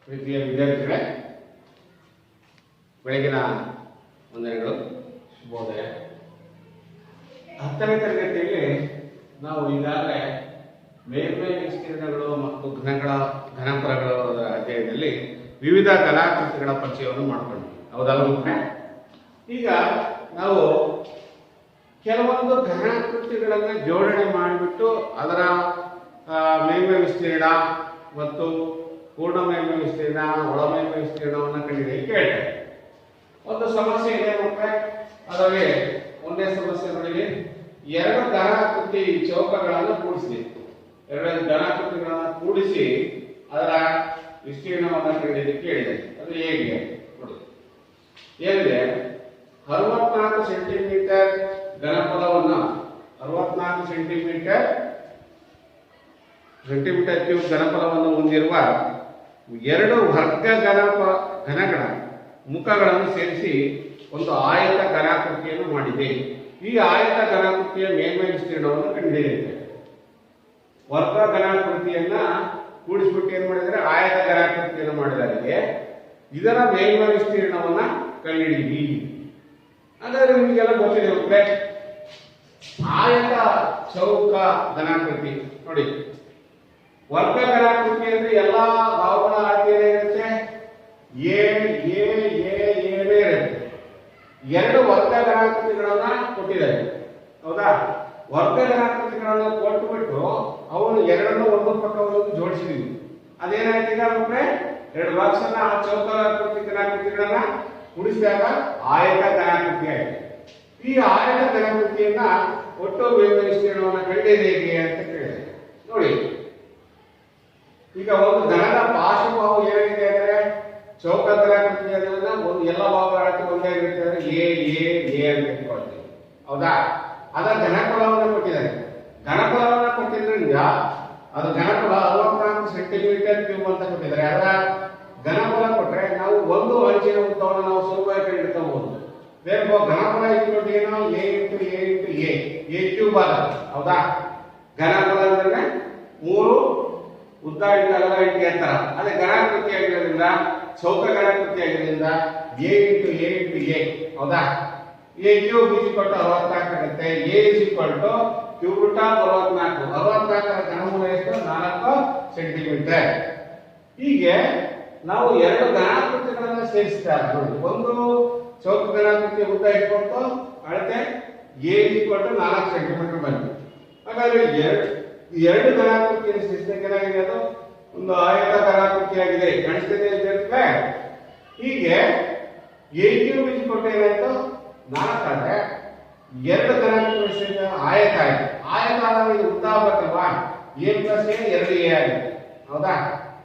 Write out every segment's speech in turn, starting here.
ಪ್ರೀತಿಯ ವಿದ್ಯಾರ್ಥಿಗಳೇ, ಬೆಳಗಿನ ವಂದನೆಗಳು, ಶುಭೋದಯ. 10ನೇ ತರಗತಿಯಲ್ಲಿ ನಾವು ಈಗಾಗಲೇ ಮೇಲ್ಮೈ ವಿಸ್ತೀರ್ಣಗಳು ಮತ್ತು ಘನಫಲಗಳ ಅಧ್ಯಯನದಲ್ಲಿ ವಿವಿಧ ಕಲಾಕೃತಿಗಳ ಪರಿಚಯವನ್ನು ಮಾಡಿಕೊಂಡ್ವಿ. ಹೌದಲ್ಲ? ಈಗ ನಾವು ಕೆಲವೊಂದು ಘನಾಕೃತಿಗಳನ್ನು ಜೋಡಣೆ ಮಾಡಿಬಿಟ್ಟು ಅದರ ಮೇಲ್ಮೈ ವಿಸ್ತೀರ್ಣ ಮತ್ತು ಪೂರ್ಣ ಮೇಲ್ಮೈ ವಿಸ್ತೀರ್ಣ, ಒಳ ಮೇಲ್ಮೈ ವಿಸ್ತೀರ್ಣವನ್ನು ಕಂಡುಹಿಡಿಯಲಿಕ್ಕೆ ಹೇಳ್ತಾರೆ. ಒಂದು ಸಮಸ್ಯೆ ಇದೆ ಮಕ್ಕಳೇ, ಅದರಲ್ಲಿ ಒಂದೇ ಸಮಸ್ಯೆ ನೋಡಿ, ಎರಡು ಘನಾಕೃತಿ ಚೌಕಗಳನ್ನು ಕೂಡಿಸಿ, ಎರಡು ಘನಾಕೃತಿಗಳನ್ನು ಕೂಡಿಸಿ ಅದರ ವಿಸ್ತೀರ್ಣವನ್ನು ಕಂಡುಹಿಡಿಯಲಿಕ್ಕೆ ಹೇಳಿದೆ. ಅದು ಹೇಗೆ ನೋಡಿ, ಏನಿದೆ, 64 ಸೆಂಟಿಮೀಟರ್ ಘನಫಲವನ್ನು 64 ಸೆಂಟಿಮೀಟರ್ ಕ್ಯೂಬ್ ಘನಫಲವನ್ನು ಹೊಂದಿರುವ ಎರಡು ವರ್ಗ ಘನಗಳ ಮುಖಗಳನ್ನು ಸೇರಿಸಿ ಒಂದು ಆಯತ ಘನಾಕೃತಿಯನ್ನು ಮಾಡಿದೆ. ಈ ಆಯತ ಘನಾಕೃತಿಯ ಮೇಲ್ಮೈ ವಿಸ್ತೀರ್ಣವನ್ನು ಕಂಡುಹಿಡಿಯುತ್ತೆ. ವರ್ಗ ಘನಾಕೃತಿಯನ್ನ ಕೂಡಿಸ್ಬಿಟ್ಟು ಏನ್ ಮಾಡಿದರೆ ಆಯತ ಘನಾಕೃತಿಯನ್ನು ಮಾಡಿದಾರೆ. ಇದರ ಮೇಲ್ಮೈ ವಿಸ್ತೀರ್ಣವನ್ನ ಕಂಡುಹಿಡಿಯಿರಿ. ಹಾಗಾದ್ರೆ ನಿಮಗೆಲ್ಲ ಗೊತ್ತಿದೆ ಮಕ್ಕಳೇ, ಆಯತ ಚೌಕ ಘನಾಕೃತಿ ನೋಡಿ. ವರ್ಗ ಘನಾಕೃತಿ ಅಂದ್ರೆ ಎಲ್ಲಾ ಭಾವಗಳ ಅಳತೆ ಏನಿರುತ್ತೆ, ಇರುತ್ತೆ. ಎರಡು ವರ್ಗ ಘನಾಕೃತಿಗಳನ್ನ ಕೊಟ್ಟಿದ್ದಾರೆ. ಹೌದಾ? ವರ್ಗ ಘನಾಕೃತಿಗಳನ್ನ ಕೊಟ್ಟುಬಿಟ್ಟು ಅವನು ಎರಡನ್ನು ಒಂದು ಪಕ್ಕ ಒಂದು ಜೋಡಿಸಿದೀವಿ. ಅದೇನಾಯ್ತು ಈಗ ಮಕ್ಕಳೇ, ಎರಡು ಬಾಕ್ಸನ್ನ ಆ ಚೌಕ ಘನಾಕೃತಿಗಳನ್ನ ಕೂಡಿಸಿದಾಗ ಆಯತ ಘನಾಕೃತಿ ಆಯಿತು. ಈ ಆಯತ ಘನಾಕೃತಿಯನ್ನ ಒಟ್ಟು ಮೇಲ್ಮೈ ವಿಸ್ತೀರ್ಣವನ್ನು ಕಂಡುಹಿಡಿಯಿರಿ ಹೇಗೆ ಅಂತ ಕೇಳಿದೆ. ನೋಡಿ, ಈಗ ಒಂದು ಘನದ ಪಾರ್ಶ್ವಭಾವ ಏನಾಗಿದೆ ಅಂದ್ರೆ ಚೌಕ ಘನಾಕೃತಿ ಅದನ್ನ ಒಂದು ಎಲ್ಲ ಭಾಗಗಳ ಅಳತೆ ಒಂದೇ ಆಗಿರುತ್ತೆ ಅಂದ್ರೆ ಎ ಅಂತ ಇಟ್ಕೊಳ್ತೀವಿ. ಹೌದಾ? ಅದರ ಘನಫಲವನ್ನು ಕೊಟ್ಟಿದ್ದಾರೆ. ಘನಫಲವನ್ನು ಕೊಟ್ಟಿದ್ರಿಂದ ಅದು ಘನಫಲ 64 ಸೆಂಟಿಮೀಟರ್ ಕ್ಯೂಬ್ ಅಂತ ಕೊಟ್ಟಿದ್ದಾರೆ. ಅದರ ಘನಫಲ ಕೊಟ್ಟರೆ ನಾವು ಒಂದು ಅಂಚಿನ ಉದ್ದವನ್ನು ನಾವು ಸುಲಭವಾಗಿ ಕಂಡುಹಿಡಿಯಬಹುದು. ಬೇರೆ ಘನಫಲ ಇಟ್ಕೊಂಡು ಏನೋ ಎ ಕ್ಯೂಬ್ ಆದ. ಹೌದಾ? ಘನಫಲ ಅಂದ್ರೆ 3 ಉದ್ದ ಇಂಟು ಅಗಲ ಇಂಟು ಎತ್ತರ. ಅದೇ ಘನಾಕೃತಿ ಆಗಿರೋದ್ರಿಂದ, ಚೌಕ ಘನಾಕೃತಿ ಆಗಿರೋದ್ರಿಂದ ಎ. ಹೌದಾ? ಎ ಕ್ಯೂಬ್ ಇಸ್ಕೊಟ್ಟು 64 ಆಗುತ್ತೆ. ಎ ಇಸ್ಕೊಟ್ಟು ಕ್ಯೂಬ್ ರೂಟ್ ಆಫ್ 64. 64ರ ಘನಮೂಲ ಎಷ್ಟು? 4 ಸೆಂಟಿಮೀಟರ್. ಹೀಗೆ ನಾವು ಎರಡು ಘನಾಕೃತಿಗಳನ್ನ ಸೇರಿಸಿದಾಗ ನೋಡಿ, ಒಂದು ಚೌಕ ಘನಾಕೃತಿಯ ಉದ್ದ ಇಟ್ಕೊಂಡು ಅಳತೆ ಎ ಇಸ್ಕೊಟ್ಟು 4 ಸೆಂಟಿಮೀಟರ್ ಬಂತು. ಹಾಗಾದ್ರೆ ಎರಡು ಘನಾಕೃತಿಯನ್ನು ಸೇರಿಸಿದಾಗ ಏನಾಗಿದೆ, ಅದು ಒಂದು ಆಯತ ಘನಾಕೃತಿಯಾಗಿದೆ. ಕಾಣಿಸ್ತಿದೆ ವಿದ್ಯಾರ್ಥಿಗಳೇ? ಹೀಗೆ ಎ ಕ್ಯೂಬ್ ಇಸ್ಕೊಟ್ಟು ಏನಾಯ್ತು 4 ಆದ್ರೆ ಎರಡು ಘನಾಕೃತಿ ಸೇರಿದಾಗ ಆಯತ ಆಯ್ತು. ಆಯತ ಆದಾಗ ಇದು ಉದ್ದ ಆಗಬೇಕಲ್ವಾ? ಎ ಪ್ಲಸ್ ಎ 2a ಆಗುತ್ತೆ. ಹೌದಾ?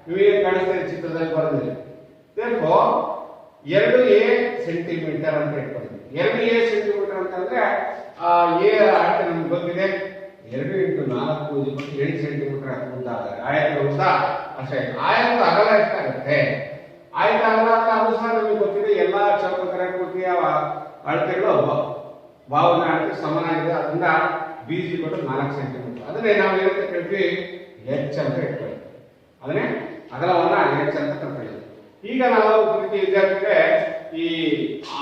ನಿಮಗೆ ಕಾಣಿಸ್ತಿದೆ ಚಿತ್ರದಲ್ಲಿ ಬರೆದಿದೆ. देखो 2a ಸೆಂಟಿಮೀಟರ್ ಅಂತ ಇಟ್ಕೊಳ್ಳಿ. 2a ಸೆಂಟಿಮೀಟರ್ ಅಂತಂದ್ರೆ ಎ ಅಳತೆ ನಮ್ಗೆ ಗೊತ್ತಿದೆ. 2 × 4 = 8 ಸೆಂಟಿಮೀಟರ್ ಉದ್ದ ಆಗುತ್ತೆ. ಆಯತದ ಉದ್ದ ಅಷ್ಟೇ. ಆಯತದ ಅಗಲ ಎಷ್ಟಾಗುತ್ತೆ? ಆಯತ ಅಗಲ ಅದು ಸಹ ನಮಗೆ ಗೊತ್ತಿದೆ. ಎಲ್ಲಾ ಚೌಕ ಘನಾಕೃತಿಯ ಅಳತೆಗಳು ಭಾವನ ಅಳತೆ ಸಮಾನಾಗಿದೆ. ಅದರಿಂದ b = 4 ಸೆಂಟಿಮೀಟರ್. ಅದನ್ನೇ ನಾವು ಏನಂತ ಕೇಳ್ತೀವಿ? h ಅಂತ ಇಟ್ಕೊಳ್ಳಿ. ಅದನ್ನೇ ಅಗಲವನ್ನ h ಅಂತ ಕರ್ಕೊಳ್ಳಿ. ಈಗ ನಾವು ವಿದ್ಯಾರ್ಥಿಗಳೇ ಈ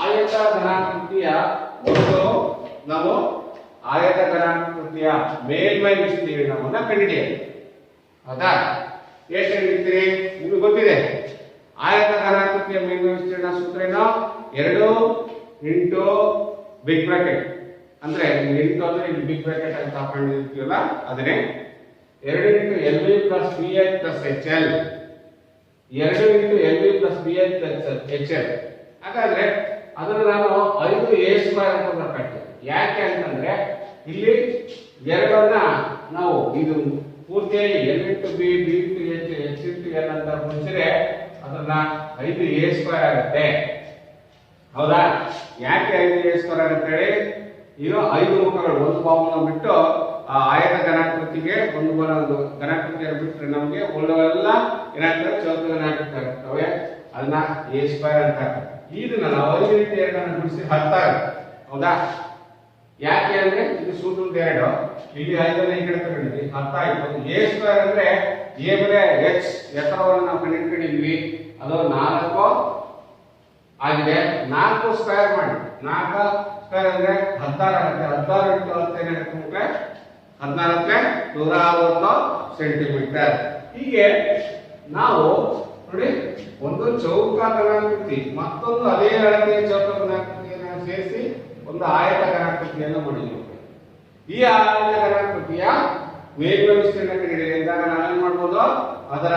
ಆಯತ ಘನಾಕೃತಿಯ ಆಯತ ಘನಾಕೃತಿಯ ಮೇಲ್ಮೈ ವಿಸ್ತೀರ್ಣವನ್ನ ಕಂಡುಹಿಡಿಯಿರಿ. ಹೌದಾ? ಎಷ್ಟು ಕಂಡುಹಿಡಿತೀರಿ? ನಿಮಗೆ ಗೊತ್ತಿದೆ. ಆಯತ ಘನಾಕೃತಿಯ ಮೇಲ್ಮೈ ವಿಸ್ತೀರ್ಣ ಸೂತ್ರ ಏನು? 2 ಇಂಟು ಬಿಗ್ ಬ್ರಾಕೆಟ್ ಅಂದ್ರೆ ಇಂಟು ಅಂದ್ರೆ ಇಲ್ಲಿ ಬಿಗ್ ಬ್ರಾಕೆಟ್ ಅಂತ ಹಾಕೊಂಡಿರ್ತೀವಲ್ಲ, ಅದನ್ನೇ 2 × LV + BH + HL. 2 × LV + BH + HL. ಹಾಗಾದ್ರೆ ಅದನ್ನು ನಾನು 5a² ಅಂತ ಬರ್ಕೊಳ್ತೀನಿ. ಯಾಕೆ ಅಂತಂದ್ರೆ ಇಲ್ಲಿ ಎರಡನ್ನ ನಾವು ಇದು ಪೂರ್ತಿಯಾಗಿ L × B, B × H, H × L ಅಂತ ಮುಗಿಸಿದ್ರೆ ಅದನ್ನ 5a² ಆಗುತ್ತೆ. ಹೌದಾ? ಯಾಕೆ 5a² ಆಗುತ್ತೆ ಹೇಳಿ? ಈಗ 5 ಮುಖಗಳು, ಒಂದು ಭಾಗವನ್ನು ಬಿಟ್ಟು ಆ ಆಯತ ಘನಾಕೃತಿಗೆ ಒಂದು ಘನಾಕೃತಿಯನ್ನು ಬಿಟ್ಟರೆ ನಮಗೆ ಉಳಿದವೆಲ್ಲ ಏನಾಗ್ತವೆ? ಚೌಕ ಘನಾಕೃತಿ ಆಗ್ತವೆ. ಅದನ್ನ a² ಅಂತ. ಇದನ್ನ ನಾವು 5 × 2 ಗುಣಿಸಿ 10 ಆಗುತ್ತೆ. ಹೌದಾ? ಯಾಕೆ ಅಂದ್ರೆ ಇದು ಸೂತ್ರದ 2, ಇಲ್ಲಿ 5 ಈ ಕಡೆ ತಗೊಂಡಿದ್ವಿ, 10 ಆಯ್ತು. a² ಅಂದ್ರೆ a ಬೆಲೆ h ಎತ್ತರವನ್ನು ನಾವು ಕಂಡುಹಿಡಿದ್ವಿ. ಅದು 4 ಆಗಿದೆ. 4 ಸ್ಕ್ವೇರ್ ಮಾಡಿ, 4 ಸ್ಕ್ವೇರ್ ಅಂದ್ರೆ 16 ಆಗುತ್ತೆ. 16 ಇಂಟು 10 ಏನಾಗುತ್ತೆ? 14ಕ್ಕೆ 160 ಸೆಂಟಿಮೀಟರ್. ಹೀಗೆ ನಾವು ನೋಡಿ, ಒಂದು ಚೌಕ ಘನಾಕೃತಿ ಮತ್ತೊಂದು ಅದೇ ಅಳತೆಯ ಚೌಕ ಘನಾಕೃತಿಯನ್ನು ಸೇರಿಸಿ ಒಂದು ಆಯತ ಘನಾಕೃತಿಯನ್ನು ಮಾಡಿದ್ದೀವಿ. ಈ ಆಯತ ಘನಾಕೃತಿಯ ಮೇಲ್ಮೈ ವಿಸ್ತೀರ್ಣ ಕಂಡುಹಿಡಿದಾಗ ನಾವೇನ್ ಮಾಡ್ಬೋದು? ಅದರ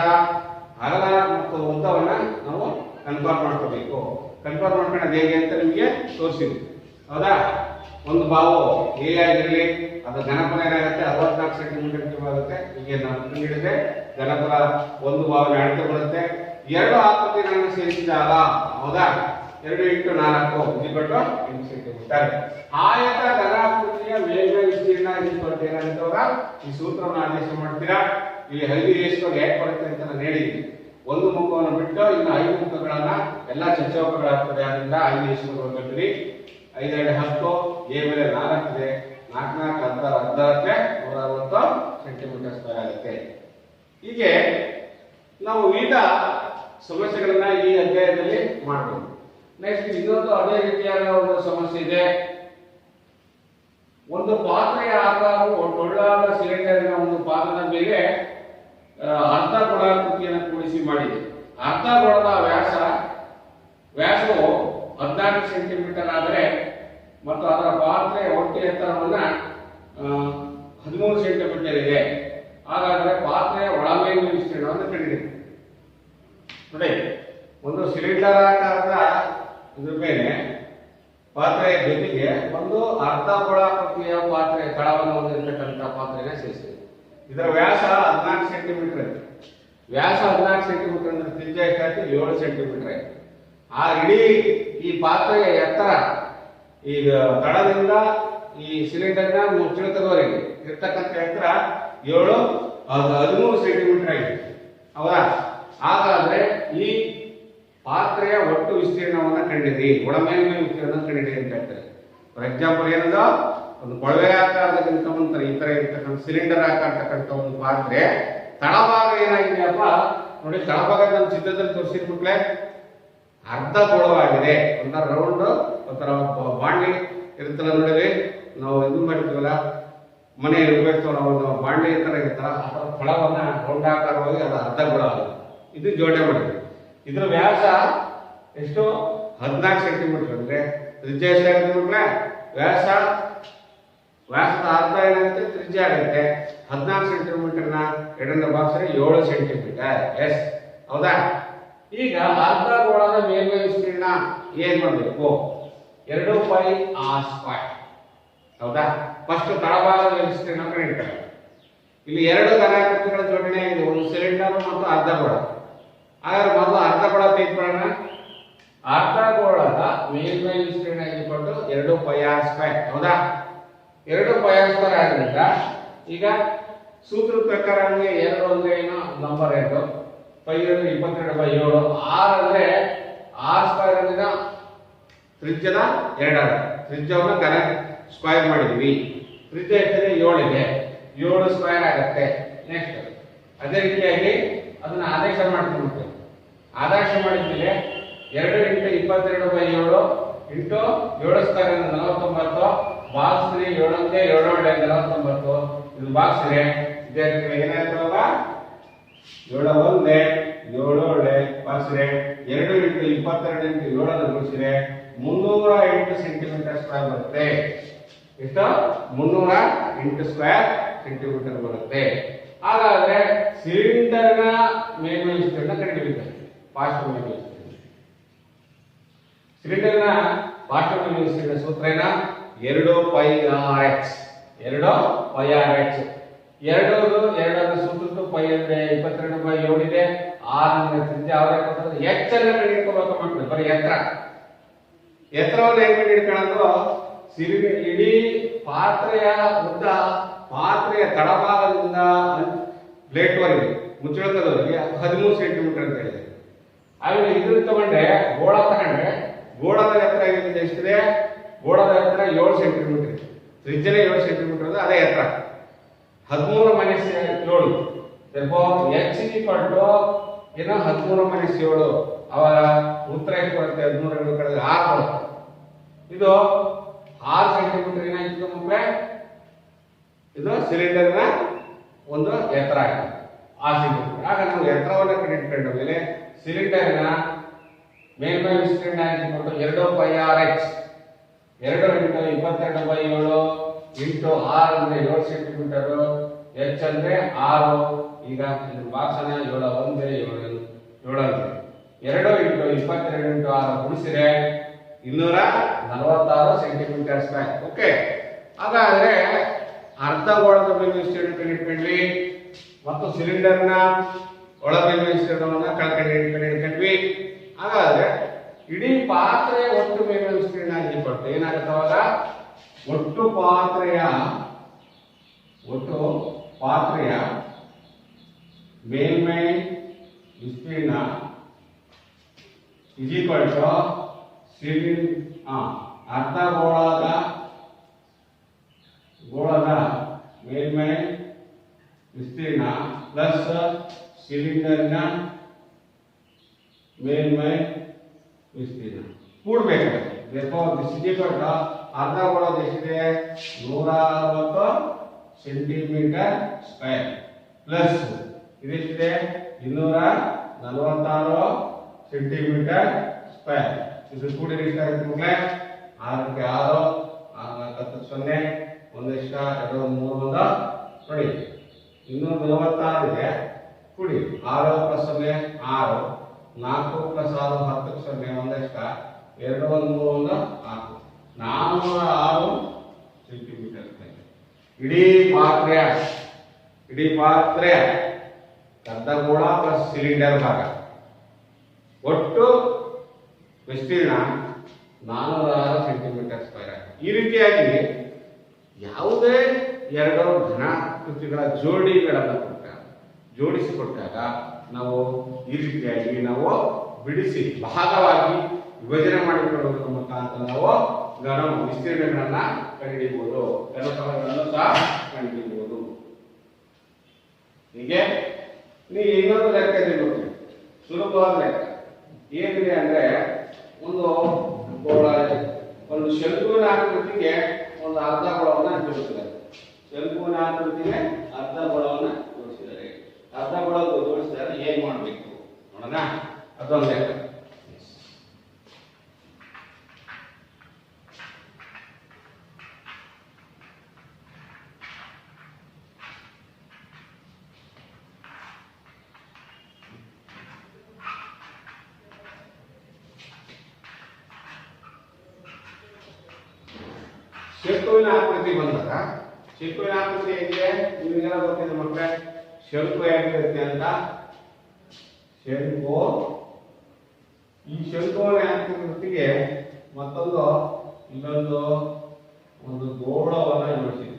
ಅಗಲ ಮತ್ತು ಉದ್ದವನ್ನ ನಾವು ಕನ್ಫರ್ಮ್ ಮಾಡ್ಕೋಬೇಕು. ಕನ್ಫರ್ಮ್ ಮಾಡ್ಕೊಂಡು ಹೇಗೆ ಅಂತ ನಿಮಗೆ ತೋರಿಸಿದ್ವಿ, ಹೌದಾ? ಒಂದು ಬಾವು ಎ ಆಗಿರಲಿ, ಅದು ಘನಫಲ ಏನಾಗುತ್ತೆ? 64 ಸೆಂಟಿಮೀಟರ್ ಕ್ಯೂಬ್ ಆಗುತ್ತೆ. ಹೀಗೆ ನಾವು ಕಂಡುಹಿಡಿದ್ರೆ ಘನಫಲ ಒಂದು ಬಾವಿನ ಅಳತೆ ಬರುತ್ತೆ. ಎರಡು ಆಕೃತಿಗಳನ್ನು ಸೇರಿಸಿದಾಗ, ಹೌದಾ, 2 × 4 8 ಸೆಂಟಿಮೀಟರ್. ಆಯತ ಘನಾಕೃತಿಯ ಮೇಲ್ಮೈ ವಿಸ್ತೀರ್ಣ ಏನಾಗುತ್ತವಾಗ ಈ ಸೂತ್ರವನ್ನು ಆದೇಶ ಮಾಡ್ತೀರಾ. ಇಲ್ಲಿ 5 ರೇಷಿಯೋ ಯಾಕೆ ಬರುತ್ತೆ ಅಂತ ನಾನು ಹೇಳಿದ್ದೀನಿ. ಒಂದು ಮುಖವನ್ನು ಬಿಟ್ಟು ಇನ್ನು 5 ಮುಖಗಳನ್ನ ಎಲ್ಲ ಚಚ್ಚೌಕಗಳಾಗ್ತದೆ. ಅದರಿಂದ 5 ರೇಷಿಯೋ ಬರ್ತೀರಿ. 5 × 10, ಎ ಮೇಲೆ 4 ಇದೆ, 4 × 4 16ಕ್ಕೆ 160 ಸೆಂಟಿಮೀಟರ್ ಸ್ಕ್ವೇರ್ ಆಗುತ್ತೆ. ಹೀಗೆ ನಾವು ವಿವಿಧ ಸಮಸ್ಯೆಗಳನ್ನ ಈ ಅಧ್ಯಾಯದಲ್ಲಿ ಮಾಡಬಹುದು. ನೆಕ್ಸ್ಟ್ ಇನ್ನೊಂದು ಅದೇ ರೀತಿಯಾದ ಒಂದು ಸಮಸ್ಯೆ ಇದೆ. ಒಂದು ಪಾತ್ರೆಯ ಆಕಾರವು ಟೊಳ್ಳಾದ ಸಿಲಿಂಡರ್ನ ಒಂದು ಪಾತ್ರದ ಮೇಲೆ ಅರ್ಧ ಗೋಳಾಕೃತಿಯನ್ನು ಕೂಡಿಸಿ ಮಾಡಿದೆ. ಅರ್ಧ ಗೋಳದ ವ್ಯಾಸವು 14 ಸೆಂಟಿಮೀಟರ್ ಆದರೆ ಮತ್ತು ಅದರ ಪಾತ್ರೆಯ ಒಟ್ಟು ಎತ್ತರವನ್ನ 13 ಸೆಂಟಿಮೀಟರ್ ಇದೆ. ಹಾಗಾದರೆ ಪಾತ್ರೆಯ ಒಳಮೇಲ್ಮೈ ವಿಸ್ತೀರ್ಣವನ್ನು ಕಂಡುಹಿಡಿಯಿರಿ. ನೋಡಿ, ಒಂದು ಸಿಲಿಂಡರ್ ಆಕಾರದ ಇದ್ರ ಮೇಲೆ ಪಾತ್ರೆಯ ಜೊತೆಗೆ ಒಂದು ಅರ್ಧ ಗೋಳಾಕೃತಿಯ ಪಾತ್ರೆ ತಳವನ್ನು ಹೊಂದಿರತಕ್ಕಂಥ ಪಾತ್ರೆಯನ್ನು ಸೇರಿಸಿದೆ. ಇದರ ವ್ಯಾಸ 14 ಸೆಂಟಿಮೀಟರ್ ಇದೆ. ವ್ಯಾಸ 14 ಸೆಂಟಿಮೀಟರ್ ಅಂದ್ರೆ ತ್ರಿಜ್ಯ ಎಷ್ಟಾಯ್ತು? 7 ಸೆಂಟಿಮೀಟರ್ ಆಯ್ತು. ಆ ಇಡೀ ಈ ಪಾತ್ರೆಯ ಎತ್ತರ ಈಗ ತಳದಿಂದ ಈ ಸಿಲಿಂಡರ್ನ ಮುಚ್ಚಳದವರೆಗೆ ಇರ್ತಕ್ಕಂಥ ಎತ್ತರ 13 ಸೆಂಟಿಮೀಟರ್ ಆಗಿದೆ, ಹೌದಾ? ಹಾಗಾದ್ರೆ ಈ ಪಾತ್ರೆಯ ಒಟ್ಟು ವಿಸ್ತೀರ್ಣವನ್ನ ಕಂಡಿರಿ, ಒಳಮೇಲ್ಮೈ ವಿಸ್ತೀರ್ಣ ಕಂಡಿರಿ ಅಂತ ಹೇಳ್ತಾರೆ. ಫಾರ್ ಎಕ್ಸಾಂಪಲ್ ಏನದ, ಒಂದು ಕೊಳವೆ ಆಕಾರದಕ್ಕಿಂತ ಮುಂದೆ ಈ ತರ ಇರ್ತಕ್ಕಂಥ ಸಿಲಿಂಡರ್ ಆಕಾರತಕ್ಕಂಥ ಒಂದು ಪಾತ್ರೆ ತಳಭಾಗ ಏನಾಗಿದೆಯಪ್ಪ ನೋಡಿ, ತಳಭಾಗ ನಮ್ಮ ಚಿತ್ರದಲ್ಲಿ ತೋರಿಸಿರ್ಬಿಟ್ಲೆ ಅರ್ಧ ಗೋಳವಾಗಿದೆ. ಒಂಥರ ರೌಂಡ್, ಒಂಥರ ಬಾಂಡ್ಲಿ ಇರುತ್ತಲ್ಲ ನೋಡಿದ್ವಿ, ನಾವು ಇದು ಮಾಡಿರ್ತೀವಲ್ಲ ಮನೆಯಲ್ಲಿ ಉಪಯೋಗಿಸ್ತೇವೆ ನಾವು, ಒಂದು ಬಾಂಡ್ಲಿ ತರ ಇರುತ್ತಲ್ಲ, ಆ ಥರ ತಳವನ್ನ ರೌಂಡ್ ಆಕಾರವಾಗಿ ಅದು ಅರ್ಧ ಗೋಳ ಆಗುತ್ತೆ. ಇದು ಜೋಡಣೆ ಮಾಡಿದ್ವಿ. ಇದರ ವ್ಯಾಸ ಎಷ್ಟು? 14 ಸೆಂಟಿಮೀಟರ್. ಅಂದ್ರೆ ತ್ರಿಜ್ಯ ಎಷ್ಟಾಗುತ್ತೆ? ವ್ಯಾಸದ ಅರ್ಧ ಏನಾಗುತ್ತೆ? ತ್ರಿಜ್ಯ ಆಗುತ್ತೆ. 14 ಸೆಂಟಿಮೀಟರ್ನ ಎರಡನ್ನ ಭಾಗಿಸಿದ್ರೆ 7 ಸೆಂಟಿಮೀಟರ್. ಎಸ್, ಹೌದಾ? ಈಗ ಅರ್ಧ ಗೋಳದ ಮೇಲ್ಮೈ ವಿಸ್ತೀರ್ಣ ಏನ್ ಮಾಡಬೇಕು? 2πr², ಹೌದಾ? ಫಸ್ಟ್ ತಳಭಾಗದ ವಿಸ್ತೀರ್ಣ ಕಂಡುಹಿಡಿತಾರೆ. ಇಲ್ಲಿ 2 ಘನಾಕೃತಿಗಳ ಜೋಡಣೆ ಆಗಿದೆ, ಒಂದು ಸಿಲಿಂಡರ್ ಮತ್ತು ಅರ್ಧ ಗೋಳ. ಹಾಗಾದ್ರೆ ಮೊದಲು ಅರ್ಧ ಗೋಳ ತೆಗೆದುಕೊಳ್ಳೋಣ. ಅರ್ಧ ಗೋಳದ ಮೇಲ್ಮೈ ವಿಸ್ತೀರ್ಣ 2πr², ಹೌದಾ? 2πr² ಆದ್ರಿಂದ ಈಗ ಸೂತ್ರದ ಪ್ರಕಾರ ನಮಗೆ 2 ಅಂದ್ರೆ ಏನು? ನಂಬರ್ 2, π ಅಂದ್ರೆ 22/7, r ಅಂದ್ರೆ r² ಅಂದ್ರೆ ತ್ರಿಜ್ಯದ 2 ಆಗುತ್ತೆ. ತ್ರಿಜ್ಯವನ್ನು ಘನ ಸ್ಕ್ವೇರ್ ಮಾಡಿದ್ವಿ. ತ್ರಿಜ್ಯ ಎಷ್ಟಿದೆ? 7 ಇದೆ, 7 ಸ್ಕ್ವೇರ್ ಆಗುತ್ತೆ. ನೆಕ್ಸ್ಟ್ ಅದೇ ರೀತಿಯಾಗಿ ಅದನ್ನ ಆದೇಶ ಮಾಡ್ಕೊಂಡ್ಬಿಡ್ತೇವೆ. ಆದೇಶ ಮಾಡಿದ್ಮೇಲೆ 2 × 22/7 ಇಂಟು 7 ಸ್ಕ್ವೇರ್ ಅಂದ್ರೆ 49, ಭಾಗಿಸಿದ್ರೆ 7 × 7 49, ಇದು ಭಾಗಿಸಿದ್ರೆ ಇದೇ ಏನಾಯ್ತಲ್ಲ? 7 1 7 ಭಾಗಿಸಿದ್ರೆ 2 × 22 × 7 ಗುಣಿಸಿದ್ರೆ 308 ಸೆಂಟಿಮೀಟರ್ ಸ್ಕ್ವೇರ್ ಬರುತ್ತೆ. ಎಷ್ಟು? 308 ಸ್ಕ್ವೇರ್ ಸೆಂಟಿಮೀಟರ್ ಬರುತ್ತೆ. ಹಾಗಾದ್ರೆ ಸಿಲಿಂಡರ್ನ ಮೇಲ್ಮೈ ವಿಸ್ತೀರ್ಣ ಕಂಡುಹಿಡಿಯಬೇಕು. ಪಾರ್ಶ್ವ ಮೇಲ್ಮೈ ವಿಸ್ತೀರ್ಣ, ಸಿಲಿಂಡರ್ನ ಪಾರ್ಶ್ವ ಮೇಲ್ಮೈ ವಿಸ್ತೀರ್ಣ ಸೂತ್ರ ಏನ? 2πrx. 2πrx. 2 ಸೂತ್ರದ್ದು π ಅಂದ್ರೆ 22/7 ಇದೆ, r ಅಂದ್ರೆ ತ್ರಿಜ್ಯ, h ಅನ್ನ ಕಂಡುಹಿಡ್ಕೋಬೇಕು ಮಕ್ಕಳು. ಬರೀ ಎತ್ತರವನ್ನು ಹೆಂಗ್ ಕಂಡುಹಿಡ್ಕೊಳ್ಳೋದು? ಇಡೀ ಪಾತ್ರೆಯ ಉದ್ದ, ಪಾತ್ರೆಯ ತಳಭಾಗದಿಂದ ಪ್ಲೇಟ್ವರೆಗೆ ಮುಚ್ಚಳದವರೆಗೆ 13 ಸೆಂಟಿಮೀಟರ್ ಅಂತ ಹೇಳಿದೆ. ಆಮೇಲೆ ಇದನ್ನ ತಗೊಂಡ್ರೆ ಗೋಳ ತಗೊಂಡ್ರೆ ಗೋಳದ ಎತ್ತರ ಎಷ್ಟಿದೆ? ಗೋಳದ ಎತ್ತರ 7 ಸೆಂಟಿಮೀಟರ್ ಇದೆ. ತ್ರಿಜ್ಯನೇ 7 ಸೆಂಟಿಮೀಟರ್ ಅಂದ್ರೆ ಅದೇ ಎತ್ತರ. 13 - 7 h = 13 - 7 ಅವಾಗ ಉತ್ತರ ಎಷ್ಟು ಬರುತ್ತೆ? 13 ಕಳೆದ್ರೆ 6 ಬರುತ್ತೆ. ಇದು 6 ಸೆಂಟಿಮೀಟರ್ ಏನಾಯ್ತು ಮಕ್ಕಳೇ? ಇದು ಸಿಲಿಂಡರ್ನ ಒಂದು ಎತ್ತರ ಆಗಿದೆ 6 ಸೆಂಟಿಮೀಟರ್. ಆಗ ನಾವು ಎತ್ತರವನ್ನು ಕಂಡುಹಿಡಿದ ಮೇಲೆ ಸಿಲಿಂಡರ್ನ ಮೇಲ್ಮೈ ವಿಸ್ತೀರ್ಣ ಆಗಿಕೊಂಡು 2πrh 2 × 22/7 ಇಂಟು r ಅಂದ್ರೆ 7 ಸೆಂಟಿಮೀಟರ್, h ಅಂದ್ರೆ 6. ಈಗ ಇದು ಬಾಕ್ಸ್ ಅನ್ನ 7 1 7 7 ಅಂದ್ರೆ 2 × 22 × 6 ಗುಣಿಸಿದ್ರೆ 246 ಸೆಂಟಿಮೀಟರ್ ಸ್ಕ್ವೇರ್. ಓಕೆ, ಹಾಗಾದ್ರೆ ಅರ್ಧ ಗೋಳದ ಮೇಲ್ಮೈ ವಿಸ್ತೀರ್ಣ ಕಂಡುಹಿಡ್ಕೊಂಡ್ವಿ ಮತ್ತು ಸಿಲಿಂಡರ್ನ ಒಳ ಮೇಲ್ಮೈ ವಿಸ್ತೀರ್ಣವನ್ನ ಕಂಡುಹಿಡ್ಕೊಂಡ್ವಿ. ಹಾಗಾದ್ರೆ ಇಡೀ ಪಾತ್ರೆಯ ಒಟ್ಟು ಮೇಲ್ಮೈ ವಿಸ್ತೀರ್ಣ ಕೊಟ್ಟು ಏನಾಗುತ್ತೆ? ಅವಾಗ ಒಟ್ಟು ಪಾತ್ರೆಯ ಮೇಲ್ಮೈ ವಿಸ್ತೀರ್ಣ ಅರ್ಧ ಗೋಳದ ಮೇಲ್ಮೈ ವಿಸ್ತೀರ್ಣ ಪ್ಲಸ್ ಸಿಲಿಂಡರ್ನ ಮೇಲ್ಮೈ ವಿಸ್ತೀರ್ಣ ಕೂಡಬೇಕಾಗುತ್ತೆ. ಅರ್ಧ ಗೋಳದ ಎಷ್ಟಿದೆ? 160 ಸೆಂಟಿಮೀಟರ್ ಸ್ಕ್ವೇರ್ ಪ್ಲಸ್ ಇದೆಷ್ಟಿದೆ? 246 ಸೆಂಟಿಮೀಟರ್ ಸ್ಕ್ವೇರ್. ಇದು ಕೂಡಿದ್ರೆ ಎಷ್ಟಾಗುತ್ತೆ ಮಕ್ಕಳೇ? 6 × 6 10 1 ಎಷ್ಟ 2 3 1 ನೋಡಿ 246 ಇದೆ. ಕೂಡಿ 6 + 0 6 4 + 6 10 0 1 ಎಷ್ಟ 2 1 3 1 4 406 ಸೆಂಟಿಮೀಟರ್ ಸ್ಕ್ವೇರ್. ಇಡೀ ಪಾತ್ರೆಯ ಅರ್ಧ ಗೋಳ ಪ್ಲಸ್ ಸಿಲಿಂಡರ್ ಭಾಗ ಒಟ್ಟು ವಿಸ್ತೀರ್ಣ 406 ಸೆಂಟಿಮೀಟರ್ ಸ್ಕ್ವೇರ್ ಆಗಿದೆ. ಈ ರೀತಿಯಾಗಿ ಯಾವುದೇ ಎರಡು ಘನಾಕೃತಿಗಳ ಜೋಡಿಸಿಕೊಟ್ಟಾಗ ನಾವು ಈ ರೀತಿಯಾಗಿ ನಾವು ಬಿಡಿಸಿ ಭಾಗವಾಗಿ ವಿಭಜನೆ ಮಾಡಿಕೊಳ್ಳುವುದರ ಮುಖಾಂತರ ನಾವು ಘನ ವಿಸ್ತೀರ್ಣಗಳನ್ನ ಕಂಡುಹಿಡಿಯಬಹುದು, ಘನಫಲಗಳನ್ನು ಸಹ ಕಂಡುಹಿಡಿಯಬಹುದು. ಹೀಗೆ ನೀವು ಇನ್ನೊಂದು ಲೆಕ್ಕ ನೋಡಿ, ಸುಲಭವಾದ ಲೆಕ್ಕ ಏನಿದೆ ಅಂದ್ರೆ ಒಂದು ಶಂಕುವಿನ ಆಕೃತಿಗೆ ಒಂದು ಅರ್ಧ ಗೋಳವನ್ನು ಜೋಡಿಸಿದ್ದಾರೆ. ಶಂಕುವಿನ ಆಕೃತಿಗೆ ಅರ್ಧ ಗೋಳವನ್ನು ಜೋಡಿಸಿದ್ದಾರೆ. ಅರ್ಧ ಗೋಳ ಜೋಡಿಸಿದರೆ ಏನ್ ಮಾಡಬೇಕು ನೋಡೋಣ. ಅದೊಂದು ಲೆಕ್ಕ. ಶಂಕುವಿನ ಆಕೃತಿ ಬಂದಾಗ ಶಂಕುವಿನ ಆಕೃತಿ ಹೇಗೆ ನಿಮಗೆಲ್ಲ ಗೊತ್ತಿದೆ ಮಕ್ಕಳೇ. ಶಂಕು ಹೇಗಿರುತ್ತೆ ಅಂತ. ಈ ಶಂಕುವಿನ ಆಕೃತಿಗೆ ಮತ್ತೊಂದು ಒಂದು ಗೋಳವನ್ನು ಜೋಡಿಸಿದೆ.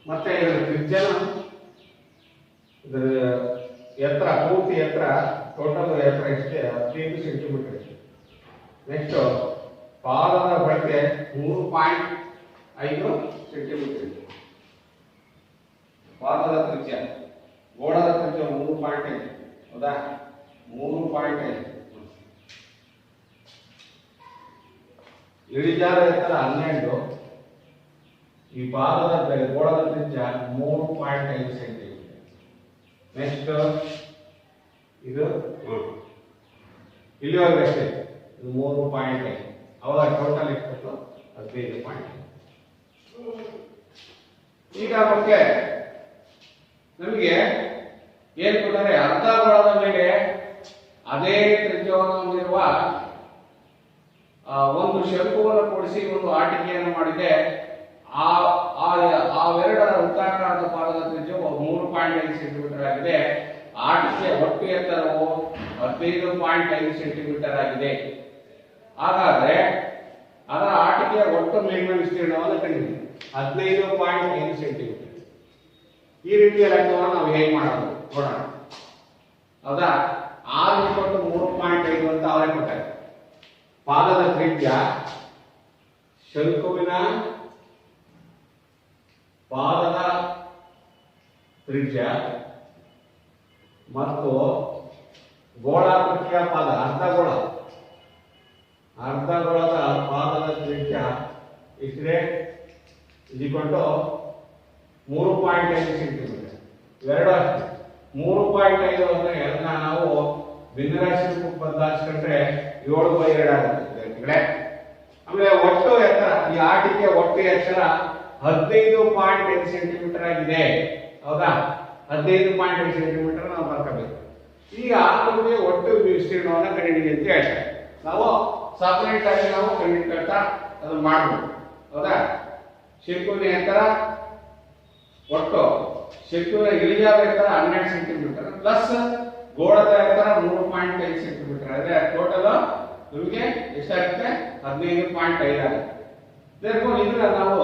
ಮತ್ತೆ ಇದರ ತ್ರಿಜ್ಯನ ಇದರ ಎತ್ತರ ಪೂರ್ತಿ ಎತ್ತರ ಟೋಟಲ್ ಎತ್ತರ ಎಷ್ಟೇ 15 ಸೆಂಟಿಮೀಟರ್. ನೆಕ್ಸ್ಟ್ ಪಾದದ ಬಳಕೆ 3.5 ಸೆಂಟಿಮೀಟರ್. ಪಾದದ ತ್ರಿಜ್ಯ ಗೋಳದ ತ್ರಿಜ್ಯ 3.5 ಹೌದಾ? 3.5. ಇಳಿಜಾರ ಎತ್ತರ 12. ಈ ಪಾದದ ಗೋಳದ ತ್ರಿಜ್ಯ 3.5 ಸೆಂಟಿಮೀಟರ್. ನೆಕ್ಸ್ಟ್ ಇದು ಇಲ್ಲಿವರೆಗೆ ಅಷ್ಟೇ. ಇದು 3.5. ಅವಾಗ ಟೋಟಲ್ ಎಷ್ಟು? 15.5. ಈಗ ಮತ್ತೆ ನಮಗೆ ಏನು ಕೊಟ್ಟರೆ ಅರ್ಧ ಗೋಳದ ಮೇಲೆ ಅದೇ ತ್ರಿಜ್ಯವನ್ನು ಹೊಂದಿರುವ ಒಂದು ಶಂಕುವನ್ನು ಕೂಡಿಸಿ ಒಂದು ಆಟಿಕೆಯನ್ನು ಮಾಡಿದೆ. ಅವೆರಡರ ವೃತ್ತಾಕಾರದ ಪಾದದ ತ್ರಿಜ್ಯವು 3.5 ಸೆಂಟಿಮೀಟರ್ ಆಗಿದೆ. ಆಟಿಕೆಯ ಒಟ್ಟು ಎತ್ತರವು 15.5 ಸೆಂಟಿಮೀಟರ್ ಆಗಿದೆ. ಹಾಗಾದ್ರೆ ಅದರ ಆಟಿಕೆಯ ಒಟ್ಟು ಮೇಲ್ಮೈ ವಿಸ್ತೀರ್ಣವನ್ನು ಕಂಡುಹಿಡಿಯಿರಿ. 15.5 ಸೆಂಟಿಮೀಟರ್. ಈ ರೀತಿಯ ಲೆಕ್ಕವನ್ನು ನಾವು ಹೇಗೆ ಮಾಡೋದು ನೋಡೋಣ. ಹೌದಾ, r = 3.5 ಅಂತ ಅವರೇ ಕೊಟ್ಟಾರೆ. ಪಾದದ ತ್ರಿಜ್ಯ, ಶಂಕುವಿನ ಪಾದದ ತ್ರಿಜ್ಯ ಮತ್ತು ಗೋಳಾಕೃತಿಯ ಪಾದ ಅರ್ಧಗೋಳದ ಪಾದದ ತ್ರಿಜ್ಯ ಎಷ್ಟಿದೆ? = 3.5 ಸೆಂಟಿಮೀಟರ್. ಇವೆರಡು ಅಷ್ಟೇ. 3.5 ಅಂದ್ರೆ ಎಲ್ಲ ನಾವು ಭಿನ್ನರಾಶಿ ರೂಪಕ್ಕೆ ಬದಲಾಯಿಸ್ಕೊಂಡ್ರೆ 7/2 ಆಗುತ್ತೆ. ಆಮೇಲೆ ಒಟ್ಟು ಎತ್ತರ, ಈ ಆಟಿಕೆ ಒಟ್ಟು ಎತ್ತರ 15.5 ಸೆಂಟಿಮೀಟರ್ ಆಗಿದೆ. ಹೌದಾ, 15.5 ಸೆಂಟಿಮೀಟರ್ ನಾವು ಬರ್ಕೋಬೇಕು. ಈಗ ಆಕೃತಿಯ ಒಟ್ಟು ವಿಸ್ತೀರ್ಣವನ್ನು ಕಂಡುಹಿಡಿಯಿರಿ ಅಂತ ಹೇಳ್ತಾರೆ. ನಾವು ಸಪರೇಟ್ ಆಗಿ ನಾವು ಕಂಡುಹಿಡ್ತಾ ಅದನ್ನು ಮಾಡಬಹುದು. ಹೌದಾ, ಶಂಕುವಿನ ಎತ್ತರ ಒಟ್ಟು ಶಂಕುವಿನ ಇಳಿಜಾರು ಎತ್ತರ 12 ಸೆಂಟಿಮೀಟರ್ ಪ್ಲಸ್ ಗೋಳದ ಎತ್ತರ 3.5 ಸೆಂಟಿಮೀಟರ್. ಅದೇ ಟೋಟಲ್ ನಮಗೆ ಎಷ್ಟಾಗುತ್ತೆ? 15.5 ಆಗುತ್ತೆ. ಇದನ್ನ ನಾವು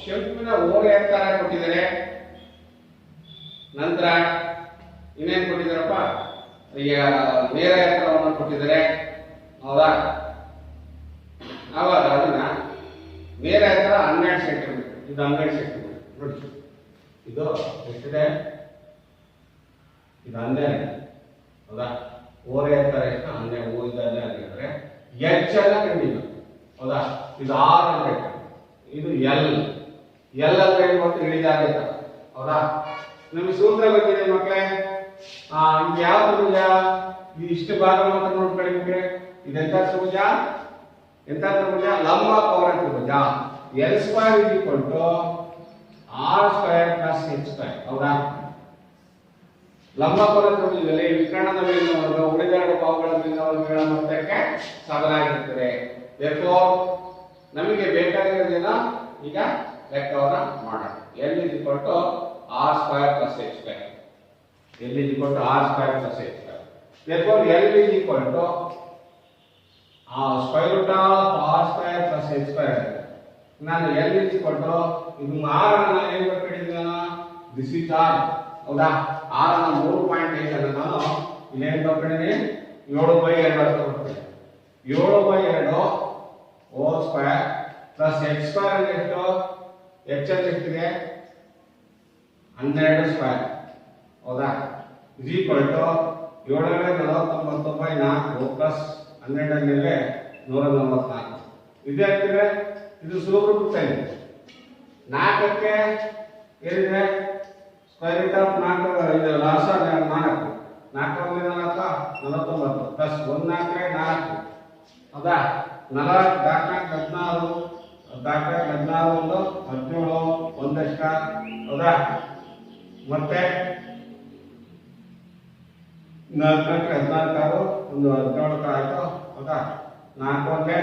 ಶಂಕುವಿನ ಓರೆ ಎತ್ತರ ಕೊಟ್ಟಿದ್ದಾರೆ. ನಂತರ ಇನ್ನೇನು ಕೊಟ್ಟಿದ್ದಾರಪ್ಪ? ಈಗ ನೇರ ಎತ್ತರವನ್ನು ಕೊಟ್ಟಿದ್ದಾರೆ. ಹೌದಾ, ಆವಾಗ ಅದನ್ನ ನೇರ ಎತ್ತರ 12 ಸೆಂಟಿಮೀಟರ್, ಇದು 12 ಸೆಂಟಿಮೀಟರ್ ನೋಡಿ. ಇದು ಎಷ್ಟಿದೆ? ಇದು 12. ಹೌದಾ, ಓರೆ ಎತ್ತರ ಎಷ್ಟು? 12. ಓದಿದ್ರೆ ಎಚ್ ಅನ್ನ ಕಂಡಿಲ್ಲ. ಹೌದಾ, ಇದು R ಅಂದ್ರೆ ಇದು ಎಲ್ ಅಂದ್ರೆ ಏನು ಅಂತ ಇಳಿಜಾರು ಎತ್ತರ. ಹೌದಾ, ನಮಗೆ ಸೂತ್ರ ಗೊತ್ತಿದೆ ಮಕ್ಕಳೇ. ಇದು ಯಾವ ತ್ರಿಭುಜ? ಇದು ಇಷ್ಟು ಭಾಗ ಮಾತ್ರ ನೋಡ್ಕೊಳ್ಳಿ ಮಕ್ಕಳೇ. ಇದೆಂತ ತ್ರಿಭುಜ? ಎಂತ ತ್ರಿಭುಜ? ಲಂಬ ಕೋನ ತ್ರಿಭುಜ. L² = R² + H². ಹೌದಾ, ಲಂಬ ಕೋನ ತ್ರಿಭುಜದಲ್ಲಿ ವಿಕರ್ಣದ ಮೇಲಿನ ವರ್ಗ ಉಳಿದೆರಡು ಬಾಹುಗಳ ಮೇಲಿನ ವರ್ಗಗಳ ಮೊತ್ತಕ್ಕೆ ಸಮನಾಗಿರುತ್ತದೆ. therefore ನಮಗೆ ಬೇಕಾಗಿರೋದೇನೋ ಈಗ ಲೆಕ್ಕವನ್ನ ಮಾಡೋಣ. L = R² + H². L = R² + H². therefore L = √R² + H². ನಾನು L = ಇದು R ಅನ್ನು ಏನು ಬರ್ಕೊಂಡಿದ್ದೀನಿ ನಾನು? This is R. ಹೌದಾ, R ಅನ್ನು 3.5 ಅನ್ನು ನಾನು ಇನ್ನೇನು ಬರ್ಕೊಂಡಿದ್ದೀನಿ? 7/2 ಅಂತ ಬರ್ತೀನಿ. 7/2 ಹೋಲ್ ಸ್ಕ್ವೇರ್ ಪ್ಲಸ್ H² ಅಂದ್ರೆ ಎಷ್ಟು? H ಅಂದ್ರೆ ಎಷ್ಟಿದೆ? 12 ಸ್ಕ್ವೇರ್. ಹೌದಾ, = 749/4 ಪ್ಲಸ್ 12 ಮೇಲೆ 144. ಇದೆ ಆಗ್ತಿದೆ. ಇದು ಸುಲಭ ರೂಪದಲ್ಲಿ 4ಕ್ಕೆ ಏನಿದೆ? √ 4. ಇದು ಲಾಸ 4. 4 × 49 ಪ್ಲಸ್ 1 4 4. ಹೌದಾ, 4 4 16 14 16 17 ಒಂದಷ್ಟ. ಹೌದಾ, ಮತ್ತೆ 4 14 ಒಂದು 17 ಆಯ್ತು. ಹೌದಾ, 4 1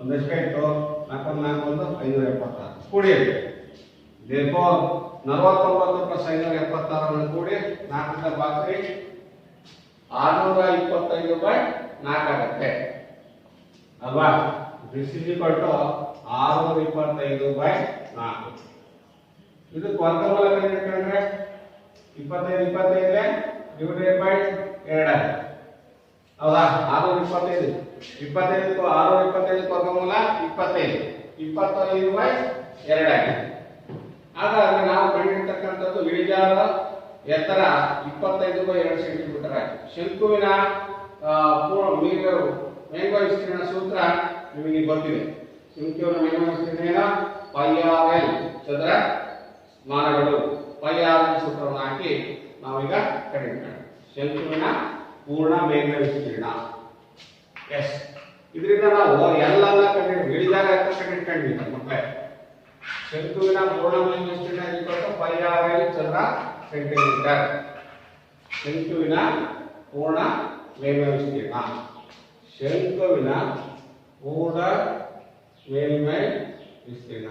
ಒಂದಷ್ಟ ಇತ್ತು. 4 4 1 576 ಕೂಡಿದೆ. therefore 49 + 576 ಅನ್ನು ಕೂಡಿ 4 ರಿಂದ ಭಾಗಿಸಿ 625/4 ಆಗುತ್ತೆ ಅಲ್ವಾ? this is equal to 625/4. ಇದು ವರ್ಗಮೂಲ ಕಂಡುಹಿಡಿದ್ರೆ 25 25 ಡಿವೈಡೆಡ್ ಬೈ 2. ಹೌದಾ, 625 25 625 ವರ್ಗಮೂಲ 25 25/2 ಆಗಿದೆ. ಹಾಗಾದ್ರೆ ನಾವು ಕಂಡುಹಿಡಿತಕ್ಕಂಥದ್ದು ಇಳಿಜಾರ ಎತ್ತರ 25/2 ಸೆಂಟಿಮೀಟರ್ ಆಗಿದೆ. ಶಂಕುವಿನ ಮೇಲ್ಮೈ ವಿಸ್ತೀರ್ಣ ಸೂತ್ರ ನಿಮಗೆ ಗೊತ್ತಿದೆ. ಶಂಕುವಿನ ಮೇಲ್ಮೈ ವಿಸ್ತೀರ್ಣ πr/l ಚದರ ಮಾನಗಳು. πr/l ಸೂತ್ರವನ್ನು ಹಾಕಿ ನಾವೀಗ ಕಂಡುಹಿಡಿಯೋಣ ಶಂಕುವಿನ ಪೂರ್ಣ ಮೇಲ್ಮೈ ವಿಸ್ತೀರ್ಣ. ಎಸ್, ಇದರಿಂದ ನಾವು ಎಲ್ಲ ಕಂಡುಹಿಡಿದು ಇಳಿಜಾರ ಎತ್ತರ ಕಂಡುಹಿಡ್ಕೊಂಡಿದ್ದೀವಿ ಮಕ್ಕಳೇ. ಶಂಕುವಿನ ಪೂರ್ಣ ಮೇಲ್ಮೈ ವಿಸ್ತೀರ್ಣ πr/l ಚದರ ಸೆಂಟಿಮೀಟರ್. ಶಂಕುವಿನ ಪೂರ್ಣ ಮೇಲ್ಮೈ ವಿಸ್ತೀರ್ಣ, ಶಂಕುವಿನ ಪೂರ್ಣ ಮೇಲ್ಮೈ ವಿಸ್ತೀರ್ಣ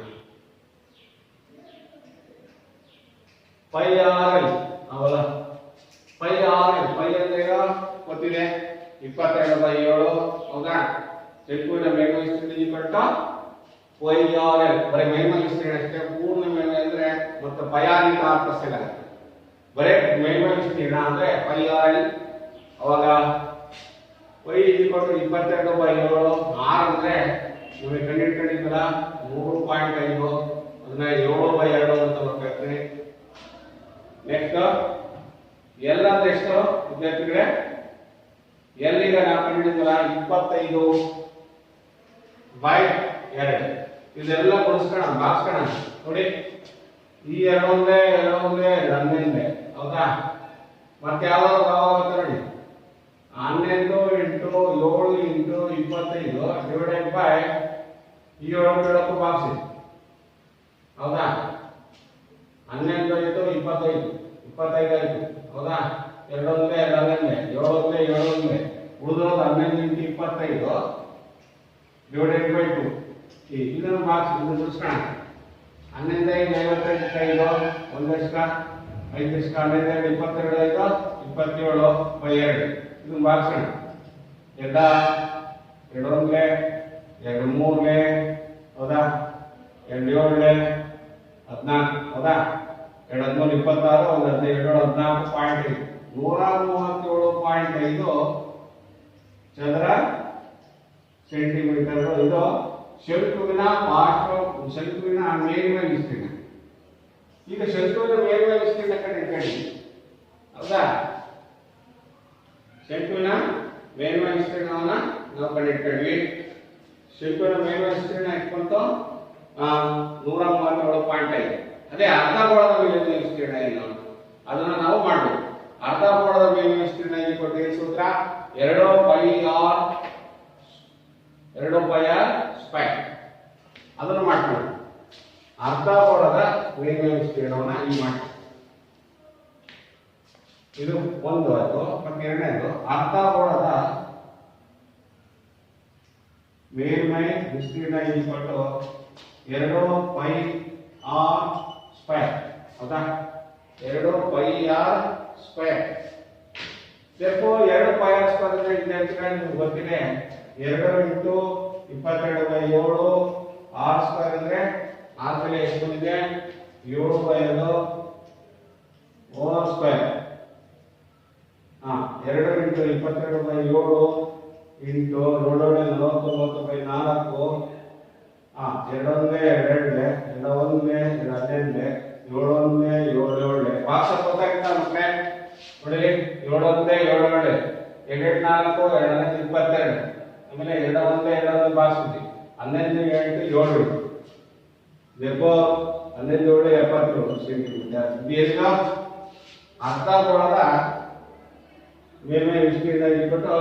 πr/l. ಹೌದಾ, πr/l ಪೈ ಅಂದ್ರೆ ಗೊತ್ತಿದೆ 22/7. ಹೌದಾ, ಶಂಕುವಿನ ಮೇಲ್ಮೈ ವಿಸ್ತೀರ್ಣ ಪೈ ಆರ್ ಎಲ್ ಬರೀ ಮೇಲ್ಮೈ ವಿಸ್ತೀರ್ಣ ಅಷ್ಟೇ. ಪೂರ್ಣ ಮೇಲ್ಮೈ ಅಂದ್ರೆ ಮತ್ತೆ ಪಯಾನಿಕ ಆರ್ಕಸ್ಸೆಲ್ಲ ಬರೀ ಮೇಲ್ಮೈ ವಿಸ್ತೀರ್ಣ ಅಂದ್ರೆ ಪೈ ಆರ್ ಎಲ್. ಅವಾಗ ಪೈ ಇಕ್ವಲ್ 22/7 ಆರ್ ಅಂದ್ರೆ ನಮಗೆ ಕಂಡಿಡ್ಕೊಂಡಿದ್ದಲ್ಲ 3.5 ಅದನ್ನ 7/2 ಅಂತ ಬರ್ಬೇಕು. ನೆಕ್ಸ್ಟ್ ಎಲ್ ಅಂದ್ರೆ ಎಷ್ಟು ವಿದ್ಯಾರ್ಥಿಗಳೇ? ಎಲ್ ಈಗ ನಾವು ಕಂಡಿದ್ದೀವಲ್ಲ 25/2 ಇದೆಲ್ಲ ಗುಣಿಸ್ಕೋಣ ಬಾಕ್ಸ್ಕೋಣ. ನೋಡಿ ಈ ಎರಡು ಒಂದೇ ಹನ್ನೊಂದೇ ಹೌದಾ? ಮತ್ತೆ ಯಾವ್ದಾದ್ರು ಆಗುತ್ತೆ ನೋಡಿ 11 × 7 × 25 ಡಿವೈಡೆಡ್ ಬೈ ಈ 7 ಬಾಕ್ಸ್ ಹೌದಾ? 11 ಆಯ್ತು 25 ಆಯ್ತು ಹೌದಾ? 2 ಒಂದೇ 7 ಒಂದೇ ಉಳಿದೋದು 11 × 25 ಡಿವೈಡೆಡ್ ಬೈ 2. ಇದನ್ನು ಬಾಕ್ಸ್ ಇದು ಗುಣಿಸ್ಕೋಣ. 11 × 55 ಒಂದಷ್ಟ 5 ಇಷ್ಟ 11 × 22 ಆಯ್ತು 27/2 ಇದನ್ನು ಬಾಕ್ಸೋಣ. 2 ಒಂದೇ 2 ಮೂರನೇ ಹೌದಾ? 2 7 14 ಹೌದಾ? 2 13 26 1 15 14.5 137.5 ಚದರ ಸೆಂಟಿಮೀಟರ್. ಇದು ಶಂಕುವಿನ ಶಂಕುವಿನ ಮೇಲ್ಮೈ ವಿಸ್ತೀರ್ಣ. ಈಗ ಶಂಕುವಿನ ಮೇಲ್ಮೈ ವಿಸ್ತೀರ್ಣ ಕಂಡು ಹೌದಾ? ಶಂಕುವಿನ ಮೇಲ್ಮೈ ವಿಸ್ತೀರ್ಣವನ್ನ ನಾವು ಕಂಡಿಟ್ಕೊಂಡ್ವಿ. ಶಂಕುವಿನ ಮೇಲ್ಮೈ ವಿಸ್ತೀರ್ಣ ಇಟ್ಕೊಂತು 137.5. ಅದೇ ಅರ್ಧಗೋಳದ ಮೇಲ್ಮೈ ವಿಸ್ತೀರ್ಣ ಏನು ಅದನ್ನ ನಾವು ಮಾಡಬೇಕು. ಅರ್ಧಗೋಳದ ಮೇಲ್ಮೈ ವಿಸ್ತೀರ್ಣ ಕೊಟ್ಟಿರೋ ಸೂತ್ರ 2πr ಸ್ಕ್ವೇರ್. ಅದನ್ನು ಮಾಡ್ಕೊಳ್ಳಿ. ಅರ್ಧಗೋಳದ ಮೇಲ್ಮೈ ವಿಸ್ತೀರ್ಣವನ್ನ ಈ ಮಾಡಿ. ಇದು ಒಂದು ಆಯ್ತು. ಮತ್ತೆ ಎರಡನೇದು ಅರ್ಧಗೋಳದ ಮೇಲ್ಮೈ ವಿಸ್ತೀರ್ಣ 2πr ಸ್ಕ್ವೇರ್ ಹೌದಾ? 2πr square. ಸೇರ್ಪು 2πr ಸ್ಕ್ವೇರ್ ಅಂದ್ರೆ ವಿದ್ಯಾರ್ಥಿಗಳು ನಿಮಗೆ ಗೊತ್ತಿದೆ 2 × 22/7 r ಸ್ಕ್ವೇರ್ ಅಂದ್ರೆ r ಬೆಲೆ ಎಷ್ಟು ಬಂದಿದೆ 7/2 ಹೋಲ್ ಸ್ಕ್ವೇರ್. 2 × 22/7 ಇಂಟು 49/4 2 ಒಂದೇ 2 ಒಂದೇ 11 7 ಒಂದೇ 7 ಬಾಕ್ಸ್ ಗೊತ್ತಾಗ್ತಾ ಮಕ್ಕಳೇ? ನೋಡಿ 7 ಒಂದೇ 7 2 4 2 22 ಆಮೇಲೆ 2 ಒಂದೇ 2 ಬಾಕ್ಸ್ ಇದೆ 11 8 7 ದೇಪೋ 11 7 77 ಸೆಂಟಿಮೀಟರ್. ಇದು ಅರ್ಧಗೋಳದ ಮೇಲ್ಮೈ ವಿಸ್ತೀರ್ಣ 77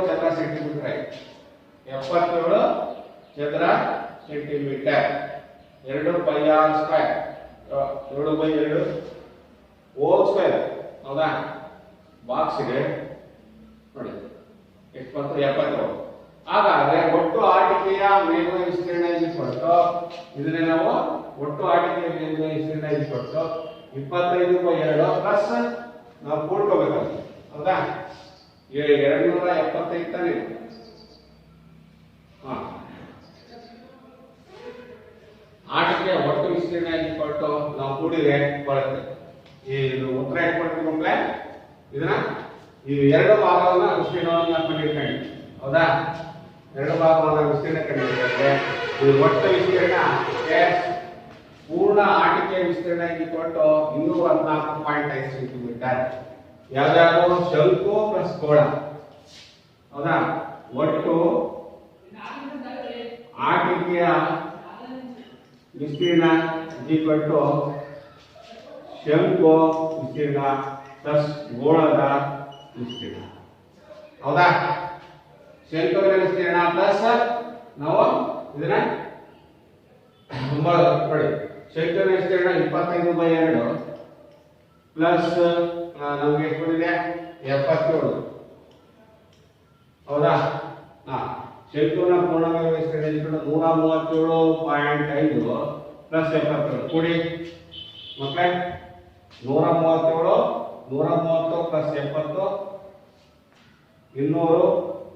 ಚದರ ಸೆಂಟಿಮೀಟರ್ ಆಯ್ತು. 77 ಚದರ centimetre. 2πr square 7/2 whole square ಹೌದಾ? ಬಾಕ್ಸ್ ಇದೆ ನೋಡಿ ಎಷ್ಟು ಬಂತು 77. ಹಾಗಾದ್ರೆ ಒಟ್ಟು ಆಟಿಕೆಯ ಮೇಲ್ಮೈ ವಿಸ್ತೀರ್ಣ ಇದನ್ನೇ ನಾವು ಒಟ್ಟು ಆಟಿಕೆಯ ಮೇಲ್ಮೈ ವಿಸ್ತೀರ್ಣ 25/2 ಪ್ಲಸ್ ನಾವು ಕೂಡ್ಕೋಬೇಕಾಗುತ್ತೆ ಹೌದಾ? 275 ತಾನೆ. ಆಟಿಕೆ ಒಟ್ಟು ವಿಸ್ತೀರ್ಣ ನಾವು ಕೂಡಿದ್ರೆ ಬರುತ್ತೆ. ಇದು ಉತ್ತರ ಎಷ್ಟು ಬರುತ್ತೆ ಮಕ್ಕಳೇ? ಇದನ್ನ ಈ 2 ಭಾಗವನ್ನ ವಿಸ್ತೀರ್ಣವನ್ನು ಕಂಡಿಡ್ಕೊಂಡು ಹೌದಾ? 2 ಭಾಗವನ್ನ ವಿಸ್ತೀರ್ಣ ಕಂಡಿಡ್ಕೊಂಡ್ರೆ ಇದು ಒಟ್ಟು ವಿಸ್ತೀರ್ಣ ಪೂರ್ಣ ಆಟಿಕೆ ವಿಸ್ತೀರ್ಣ 214.5 ಸೆಂಟಿಮೀಟರ್. ಯಾವ್ದಾದ್ರು ಶಂಕು ಪ್ಲಸ್ ಗೋಳ ಹೌದಾ? ಒಟ್ಟು ಆಟಿಕೆಯ ವಿಸ್ತೀರ್ಣ ಶಂಕು ವಿಸ್ತೀರ್ಣ ಪ್ಲಸ್ ಗೋಳದ ವಿಸ್ತೀರ್ಣ ಹೌದಾ? ಶಂಕುವಿನ ವಿಸ್ತೀರ್ಣ ಪ್ಲಸ್ ನಾವು ಇದನ್ನ ನೋಡಿ ಶಂಕುವಿನ ವಿಸ್ತೀರ್ಣ 25/2 ಪ್ಲಸ್ ನಮ್ಗೆ ಎಷ್ಟು ಬಂದಿದೆ 77 ಹೌದಾ? ಶಂಕುವಿನ ಪೂರ್ಣಾಂಗ ವಿಸ್ತೀರ್ಣ 137.5 ಪ್ಲಸ್ 77 ಕೂಡಿ ಮಕ್ಕಳೇ 137 130 ಪ್ಲಸ್ 70 200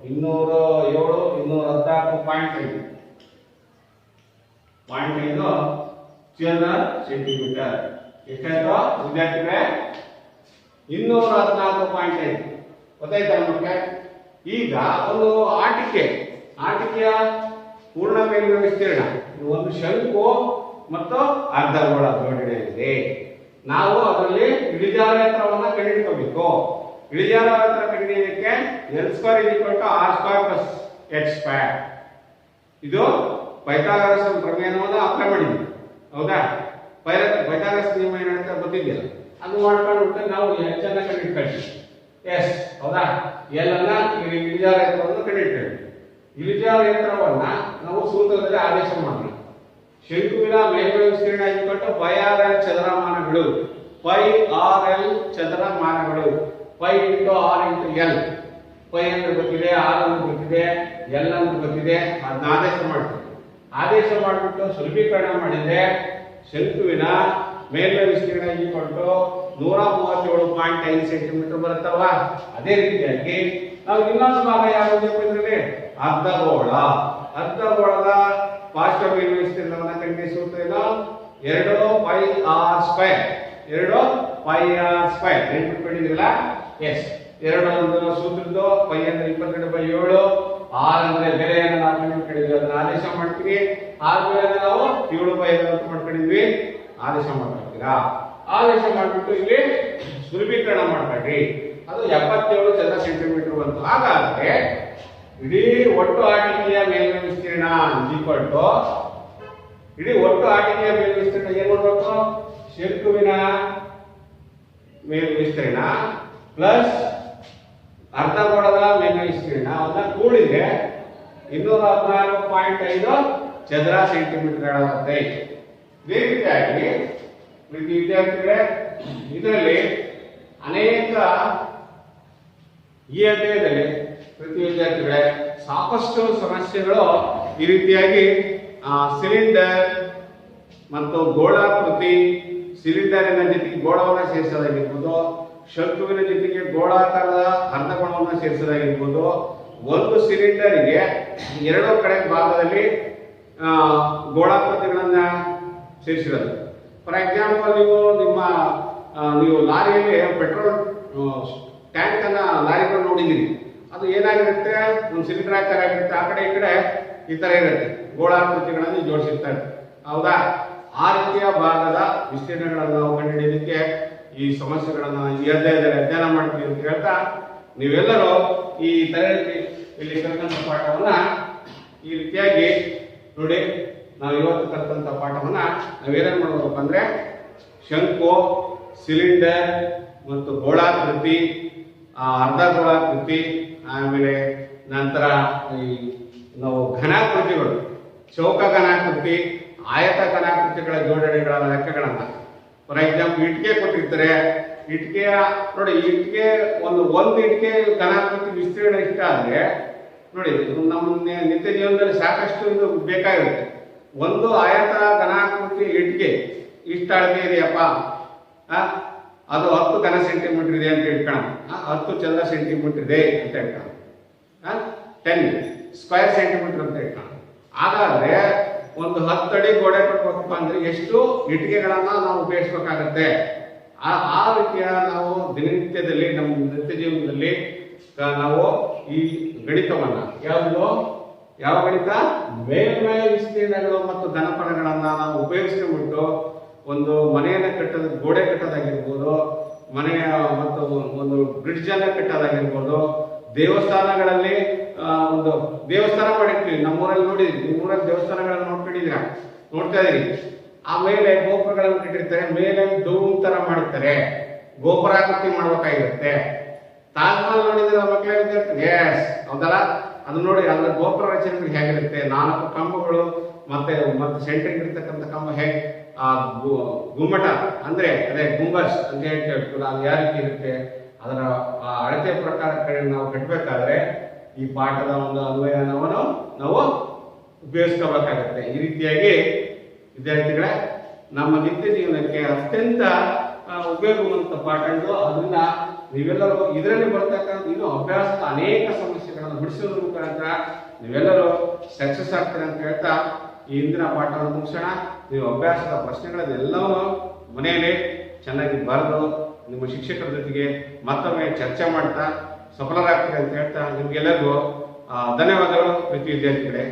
207 214.5 0.5 ಚದರ ಸೆಂಟಿಮೀಟರ್. ಎಷ್ಟಾಯ್ತು ವಿದ್ಯಾರ್ಥಿಗಳೇ? 214.5. ಗೊತ್ತಾಯ್ತಾ ನಮಗೆ? ಈಗ ಒಂದು ಆಟಿಕೆಯ ಪೂರ್ಣ ಮೇಲ್ಮೈ ವಿಸ್ತೀರ್ಣ ಒಂದು ಶಂಕು ಮತ್ತು ಅರ್ಧಗೋಳ ಜೋಡಣೆ ಇದೆ. ನಾವು ಅದರಲ್ಲಿ ಇಳಿಜಾರ ಎತ್ತರವನ್ನು ಕಂಡುಹಿಡಿಯಬೇಕು. ಇಳಿಜಾರ ಎತ್ತರ ಕಂಡುಹಿಡಿಯಲಿಕ್ಕೆ L² R² + H². ಇದು ಪೈಥಾಗರಸ್ ಪ್ರಮೇಯವನ್ನು ಅಪ್ಲೈ ಮಾಡಿದ್ವಿ. ಹೌದಾ? ಪೈಥಾಗರಸ್ ನಿಯಮ ಏನಂತ ಗೊತ್ತಿದೆಯಲ್ಲ, ಅದು ಮಾಡ್ಕೊಂಡು ನಾವು H ಅನ್ನು ಕಂಡುಹಿಡ್ಕೊಳ್ಳಿ. ಎಸ್ ಹೌದಾ? L ಅನ್ನ ಇಳಿಜಾರ ಎತ್ತರವನ್ನು ಕಂಡುಹಿಡ್ಕೊಳ್ಳಿ. ಇಳಿಜಾರ ಎತ್ತರವನ್ನ ನಾವು ಸೂತ್ರದಲ್ಲಿ ಆದೇಶ ಮಾಡೋಣ. ಶಂಕುವಿನ ಮೇಲ್ಮೈ ವಿಸ್ತೀರ್ಣ πRL ಚದರಮಾನಗಳು. πRL ಚದರಮಾನಗಳು. π × R × L. π ಅಂದ್ರೆ ಗೊತ್ತಿದೆ, R ಅಂದ್ರೆ ಗೊತ್ತಿದೆ, L ಅಂದ್ರೆ ಗೊತ್ತಿದೆ. ಅದನ್ನ ಆದೇಶ ಮಾಡ್ತೀವಿ. ಆದೇಶ ಮಾಡಿಬಿಟ್ಟು ಸುಲಭೀಕರಣ ಮಾಡಿದ್ರೆ ಶಂಕುವಿನ ಮೇಲ್ಮೈ ವಿಸ್ತೀರ್ಣ 137.5 ಸೆಂಟಿಮೀಟರ್ ಬರುತ್ತಲ್ವಾ? ಅದೇ ರೀತಿಯಾಗಿ ನಾವು ಇನ್ನೊಂದು ಭಾಗ ಯಾವುದು ಅಂದ್ರೆ ಅರ್ಧಗೋಳದ ಪಾರ್ಶ್ವ ಮೇಲ್ಮೈ ವಿಸ್ತೀರ್ಣವನ್ನು ಕಂಡುಹಿಡಿಸುತ್ತೇನೋ 2πr². 2πr². ನೆನಪಿಟ್ಕೊಂಡಿದ್ದೀರಲ್ಲ? ಎಸ್. 2 ಅಂದ್ರೆ ಸೂತ್ರದ್ದು, π ಅಂದ್ರೆ 22/7, r ಅಂದ್ರೆ ಬೆಲೆಯನ್ನು ನಾವು ಕಂಡುಹಿಡಿದ್ವಿ. ಅದನ್ನ ಆದೇಶ ಮಾಡ್ತೀವಿ. r ಬೆಲೆಯನ್ನು ನಾವು 7/5 ಅಂತ ಮಾಡ್ಕೊಂಡಿದ್ವಿ. ಆದೇಶ ಮಾಡ್ತೀರಾ? ಆದೇಶ ಮಾಡಿಬಿಟ್ಟು ಇಲ್ಲಿ ಸುಲಭೀಕರಣ ಮಾಡ್ಬೇಡ್ರಿ. ಅದು 77 ಚದರ ಸೆಂಟಿಮೀಟರ್ ಬಂತು. ಹಾಗಾದ್ರೆ ಇಡೀ ಒಟ್ಟು ಆಟಿಕೆಯ ಮೇಲ್ಮೈ ವಿಸ್ತೀರ್ಣ ಏನ್ ಮಾಡ್ಬೇಕು? ಶಂಕುವಿನ ಮೇಲ್ಮೈ ವಿಸ್ತೀರ್ಣ ಪ್ಲಸ್ ಅರ್ಧಗೋಳದ ಮೇಲ್ಮೈ ವಿಸ್ತೀರ್ಣ ಅವನ್ನ ಕೂಡಿದ್ರೆ 214.5 ಚದರ ಸೆಂಟಿಮೀಟರ್ ಆಗುತ್ತೆ. ಇದೇ ರೀತಿಯಾಗಿ ಪ್ರತಿ ವಿದ್ಯಾರ್ಥಿಗಳೇ ಇದರಲ್ಲಿ ಅನೇಕ ಈ ಅಧ್ಯಾಯದಲ್ಲಿ ಪ್ರತಿ ವಿದ್ಯಾರ್ಥಿಗಳೇ ಸಾಕಷ್ಟು ಸಮಸ್ಯೆಗಳು ಈ ರೀತಿಯಾಗಿ ಸಿಲಿಂಡರ್ ಮತ್ತು ಗೋಳಾಕೃತಿ, ಸಿಲಿಂಡರಿನ ಜೊತೆಗೆ ಗೋಳವನ್ನು ಸೇರಿಸೋದಾಗಿರ್ಬೋದು, ಶಂಕುವಿನ ಜೊತೆಗೆ ಗೋಳಾಕಾರದ ಅರ್ಧಗೋಳವನ್ನು ಸೇರಿಸೋದಾಗಿರ್ಬೋದು, ಒಂದು ಸಿಲಿಂಡರ್ಗೆ 2 ಕಡೆ ಭಾಗದಲ್ಲಿ ಗೋಳಾಕೃತಿಗಳನ್ನ ಸೇರಿಸಿರೋದು. ಫಾರ್ ಎಕ್ಸಾಂಪಲ್, ನೀವು ಲಾರಿಯಲ್ಲಿ ಪೆಟ್ರೋಲ್ ಟ್ಯಾಂಕ್ ಅನ್ನ ಲಾರಿಗಳು ನೋಡಿದ್ದೀರಿ. ಅದು ಏನಾಗಿರುತ್ತೆ? ಒಂದು ಸಿಲಿಂಡರ್ ಆಕಾರ ಆಗಿರುತ್ತೆ. ಆ ಕಡೆ ಈ ಕಡೆ ಈ ತರ ಇರುತ್ತೆ, ಗೋಳಾಕೃತಿಗಳನ್ನು ಜೋಡಿಸಿರ್ತಾರೆ. ಹೌದಾ? ಆ ರೀತಿಯ ಭಾಗದ ವಿಸ್ತೀರ್ಣಗಳನ್ನು ನಾವು ಕಂಡುಹಿಡಿಯಲಿಕ್ಕೆ ಈ ಸಮಸ್ಯೆಗಳನ್ನು ಈ ಅಧ್ಯಾಯದಲ್ಲಿ ಅಧ್ಯಯನ ಮಾಡ್ತೀವಿ ಅಂತ ಹೇಳ್ತಾ, ನೀವೆಲ್ಲರೂ ಈ ತರಗತಿ ಇಲ್ಲಿ ಕಲಿತಂತ ಪಾಠವನ್ನ ಈ ರೀತಿಯಾಗಿ ನೋಡಿ. ನಾವು ಇವತ್ತು ಕಲಿತಂತ ಪಾಠವನ್ನ ನಾವೇನೇನು ಮಾಡಬೇಕು ಅಂದ್ರೆ ಶಂಕು, ಸಿಲಿಂಡರ್ ಮತ್ತು ಗೋಳಾಕೃತಿ, ಅರ್ಧಗೋಳಾಕೃತಿ, ಆಮೇಲೆ ನಂತರ ನಾವು ಘನಾಕೃತಿಗಳು, ಚೌಕ ಘನಾಕೃತಿ, ಆಯತ ಘನಾಕೃತಿಗಳ ಜೋಡಣೆಗಳ ಲೆಕ್ಕಗಳನ್ನ. ಫಾರ್ ಎಕ್ಸಾಂಪಲ್, ಇಟ್ಟಿಗೆ ಕೊಟ್ಟಿರ್ತಾರೆ. ಇಟ್ಟಿಗೆಯ ನೋಡಿ, ಇಟ್ಟಿಗೆ ಒಂದು ಇಟ್ಟಿಗೆ ಘನಾಕೃತಿ ವಿಸ್ತೀರ್ಣ ಇಷ್ಟ ಆದ್ರೆ ನೋಡಿ, ನಮ್ಮ ನಿತ್ಯ ಜೀವನದಲ್ಲಿ ಸಾಕಷ್ಟು ಇದು ಬೇಕಾಗಿರುತ್ತೆ. ಒಂದು ಆಯತ ಘನಾಕೃತಿ ಇಟ್ಟಿಗೆ ಇಷ್ಟ ಅಳತೆ ಇದೆಯಪ್ಪ, ಅದು 10 ಘನ ಸೆಂಟಿಮೀಟರ್ ಇದೆ ಅಂತ ಇಟ್ಕೊಳ್ಳೋಣ. 10 ಚದರ ಸೆಂಟಿಮೀಟರ್ ಇದೆ ಅಂತ ಇಟ್ಕೊಳ್ಳೋಣ. 10 ಸ್ಕ್ವೇರ್ ಸೆಂಟಿಮೀಟರ್ ಅಂತ ಇಟ್ಕೊಳ್ಳೋಣ. ಹಾಗಾದ್ರೆ ಒಂದು 10 ಅಡಿ ಗೋಡೆ ಕಟ್ಟಬೇಕಪ್ಪ ಅಂದ್ರೆ ಎಷ್ಟು ಇಟ್ಟಿಗೆಗಳನ್ನ ನಾವು ಉಪಯೋಗಿಸಬೇಕಾಗತ್ತೆ? ಆ ರೀತಿಯ ನಾವು ದಿನನಿತ್ಯದಲ್ಲಿ ನಮ್ಮ ನಿತ್ಯ ಜೀವನದಲ್ಲಿ ನಾವು ಈ ಗಣಿತವನ್ನ ಯಾವ ಗಣಿತ? ಮೇಲ್ಮೈ ವಿಸ್ತೀರ್ಣಗಳು ಮತ್ತು ಘನಫಲಗಳನ್ನ ನಾವು ಉಪಯೋಗಿಸಿಬಿಟ್ಟು ಒಂದು ಮನೆಯನ್ನ ಗೋಡೆ ಕಟ್ಟೋದಾಗಿರ್ಬೋದು, ಮನೆಯ ಮತ್ತು ಒಂದು ಬ್ರಿಡ್ಜ್ ಅನ್ನ ಕಟ್ಟೋದಾಗಿರ್ಬೋದು, ದೇವಸ್ಥಾನಗಳಲ್ಲಿ ಒಂದು ದೇವಸ್ಥಾನ ಮಾಡಿರ್ತೀವಿ. ನಮ್ಮೂರಲ್ಲಿ ನೋಡಿದ್ರಿ, ನಿಮ್ಮೂರಲ್ಲಿ ದೇವಸ್ಥಾನಗಳನ್ನ ನೋಡ್ತಾ ಇದೀರಿ. ಆಮೇಲೆ ಗೋಪುರಗಳನ್ನು ಕಟ್ಟಿರ್ತಾರೆ, ಮೇಲೆ ಡೂಮ್ ತರ ಮಾಡ್ತಾರೆ, ಗೋಪುರಾಕೃತಿ ಮಾಡ್ಬೇಕಾಗಿರುತ್ತೆ. ತಾಜ್ ಮಹಲ್ ನೋಡಿದ್ರೆ ಮಕ್ಕಳೇ ವಿದ್ಯಾರ್ಥಿ? ಎಸ್, ಹೌದಲ್ಲ? ಅದು ನೋಡಿ, ಅದರ ಗೋಪುರ ರಚನೆಗಳು ಹೇಗಿರುತ್ತೆ, 4 ಕಂಬಗಳು ಮತ್ತೆ ಸೆಂಟರ್ ಇರ್ತಕ್ಕಂಥ ಕಂಬ ಹೇಗೆ, ಗುಮ್ಮಟ ಅಂದ್ರೆ ಅದೇ ಗುಂಬಸ್ ಅಂತ ಹೇಳ್ತೀವಿ, ಅದು ಯಾವ ರೀತಿ ಇರುತ್ತೆ, ಅದರ ಅಳತೆ ಪ್ರಕಾರ ನಾವು ಕಟ್ಟಬೇಕಾದ್ರೆ ಈ ಪಾಠದ ಒಂದು ಅನ್ವಯನವನ್ನು ನಾವು ಉಪಯೋಗಿಸ್ಕೋಬೇಕಾಗತ್ತೆ. ಈ ರೀತಿಯಾಗಿ ವಿದ್ಯಾರ್ಥಿಗಳೇ ನಮ್ಮ ನಿತ್ಯ ಜೀವನಕ್ಕೆ ಅತ್ಯಂತ ಉಪಯೋಗವಂತ ಪಾಠ ಇದು. ಅದರಿಂದ ನೀವೆಲ್ಲರೂ ಇದರಲ್ಲಿ ಬರ್ತಕ್ಕಂಥ ಇನ್ನು ಅಭ್ಯಾಸದ ಅನೇಕ ಸಮಸ್ಯೆಗಳನ್ನು ಬಿಡಿಸೋದ್ರ ಮುಖಾಂತರ ನೀವೆಲ್ಲರೂ ಸಕ್ಸಸ್ ಆಗ್ತಾರೆ ಅಂತ ಹೇಳ್ತಾ ಈ ಇಂದಿನ ಪಾಠವನ್ನು ಮುಗಿಸೋಣ. ನೀವು ಅಭ್ಯಾಸದ ಪ್ರಶ್ನೆಗಳನ್ನೆಲ್ಲವೂ ಮನೆಯಲ್ಲಿ ಚೆನ್ನಾಗಿ ಬರೆದು ನಿಮ್ಮ ಶಿಕ್ಷಕರ ಜೊತೆಗೆ ಮತ್ತೊಮ್ಮೆ ಚರ್ಚೆ ಮಾಡ್ತಾ ಸಫಲರಾಗ್ತೀರಿ ಅಂತ ಹೇಳ್ತಾ ನಿಮ್ಗೆಲ್ಲರಿಗೂ ಧನ್ಯವಾದಗಳು ಪ್ರೀತಿ ವಿದ್ಯಾರ್ಥಿಗಳೇ.